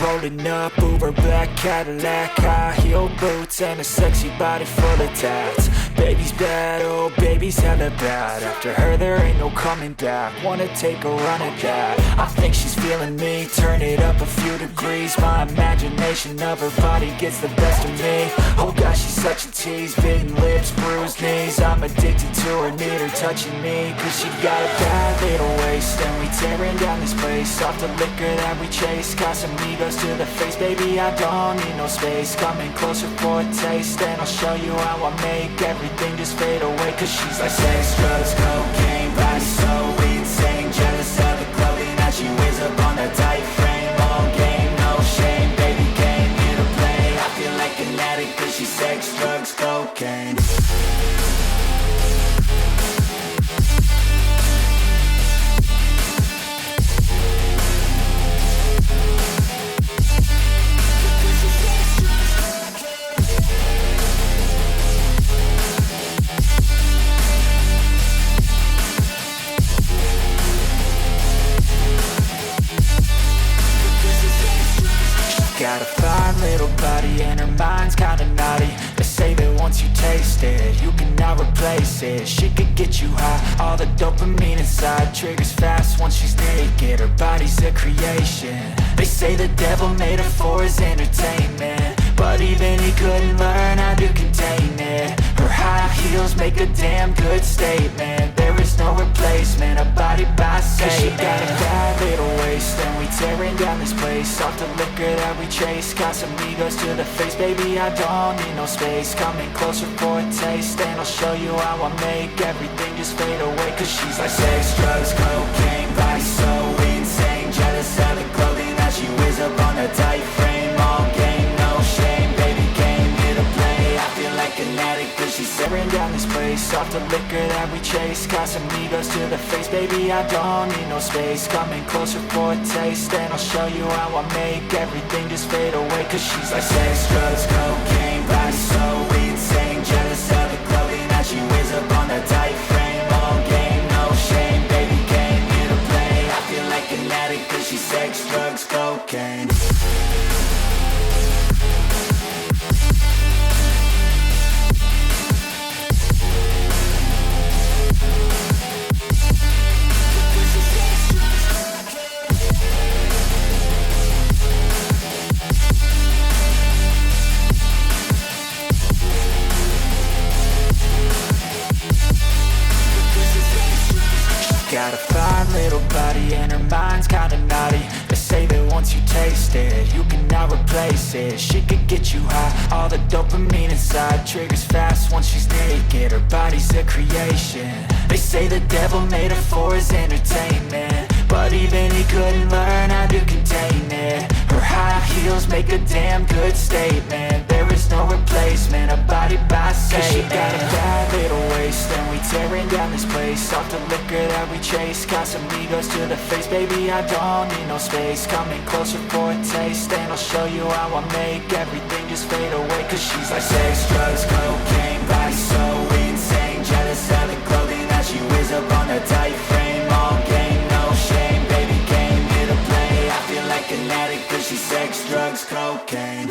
rolling up, Uber black Cadillac, high heel boots and a sexy body full of tats. Baby's bad, oh baby's hella bad. After her there ain't no coming back. Wanna take a run at that. I think she's feeling me, turn it up a few degrees. My imagination of her body gets the best of me. Oh gosh, she's such a tease, bitten lips, bruised knees. I'm addicted to her, need her touching me, cause she got a bad little waist. And we tearing down this place, off the liquor that we chase. Got some egos to the face, baby I don't need no space. Coming closer for a taste, and I'll show you how I make everything just fade away. Cause she's like sex, drugs, cocaine, body so insane. Jealous of the clothing that she wears up on that tight frame. All game, no shame, baby came here to play. I feel like an addict cause she's sex, drugs, cocaine. Got a fine little body and her mind's kinda naughty. They say that once you taste it, you cannot replace it. She could get you high, all the dopamine inside triggers fast once she's naked. Her body's a creation. They say the devil made her for his entertainment, but even he couldn't learn how to contain it. Her high heels make a damn good statement. There is no replacement, a body by Satan. She got a bad little waist, and we tearing down this place. Off the liquor that we chase, got some egos to the face. Baby, I don't need no space. Coming closer for a taste, and I'll show you how I make everything just fade away. Cause she's like sex, drugs, cocaine, body so insane. Jealous of the clothing that she wears up on a tight frame. All game, no shame, baby came here to play. I feel like an addict cause she's staring down this place. Off the liquor that we chase, got some egos to the face. Baby, I don't need no space. Coming closer for a taste, and I'll show you how I make everything just fade away. Cause she's like sex, drugs, cocaine, body so insane. Jealous of the clothing that she wears up on a tight frame. All game, no shame, baby came here to play. I feel like an addict cause she's sex, drugs, cocaine. Got a fine little body and her mind's kinda naughty. They say that once you taste it, you cannot replace it. She could get you high, all the dopamine inside triggers fast once she's naked. Her body's a creation. They say the devil made her for his entertainment, but even he couldn't learn how to contain it. Her high heels make a damn good statement. There is no replacement, a body by Satan. Cause she got a bad little waist, and we tearing down this place. Off the liquor that we chase, got some egos to the face. Baby, I don't need no space. Coming closer for a taste, and I'll show you how I make everything just fade away. Cause she's like sex, drugs, cocaine, body so insane. Jealous of the clothing that she wears up on a tight frame. All game, no shame, baby came here to play. I feel like an addict cause she's sex, drugs, cocaine.